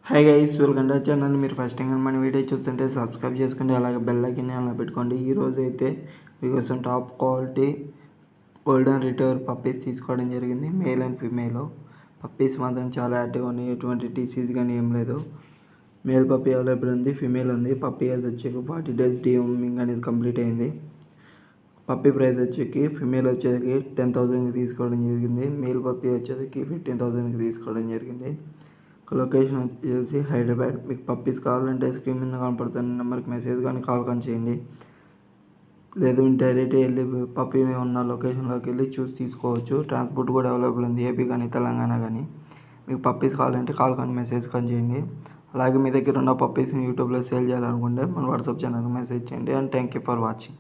Hi guys, welcome to channel. మీరు first time మన video చూస్తుంటే సబ్స్క్రైబ్ చేసుకోండి, అలాగే బెల్ ఐకాన్ అలా పెట్టుకోండి. ఈరోజు అయితే మీకోసం top quality golden retriever puppies తీసుకోవడం జరిగింది. మేల్ అండ్ ఫీమేల్ పప్పీస్ మాత్రం చాలా యాక్టివ్గా ఉన్నాయి, ఎటువంటి డిసీజ్ కానీ ఏం లేదు. మేల్ పప్పీ అవైలబుల్ ఉంది, ఫీమేల్ ఉంది. పప్పీ అది వచ్చి 40 days డీవర్మింగ్ అనేది కంప్లీట్ అయింది. పప్పీ ప్రైస్ వచ్చేకి ఫీమేల్ వచ్చేసి 10,000కి తీసుకోవడం జరిగింది. మేల్ పప్పీ వచ్చేసి 15,000కి తీసుకోవడం జరిగింది. లొకేషన్ వచ్చేసి హైదరాబాద్. మీకు పప్పీస్ కావాలంటే స్క్రీన్ మీద కనపడుతున్న నెంబర్కి మెసేజ్ కానీ కాల్ కానీ చేయండి. లేదు డైరెక్ట్గా వెళ్ళి పప్పీని ఉన్న లొకేషన్లోకి వెళ్ళి చూసి తీసుకోవచ్చు. ట్రాన్స్పోర్ట్ కూడా అవైలబుల్ ఉంది, ఏపీ కానీ తెలంగాణ కానీ. మీకు పప్పీస్ కావాలంటే కాల్ కానీ మెసేజ్ కానీ చేయండి. అలాగే మీ దగ్గర ఉన్న పప్పీస్ని యూట్యూబ్లో సేల్ చేయాలనుకుంటే మన వాట్సాప్ ఛానల్కి మెసేజ్ చేయండి. And thank you for watching.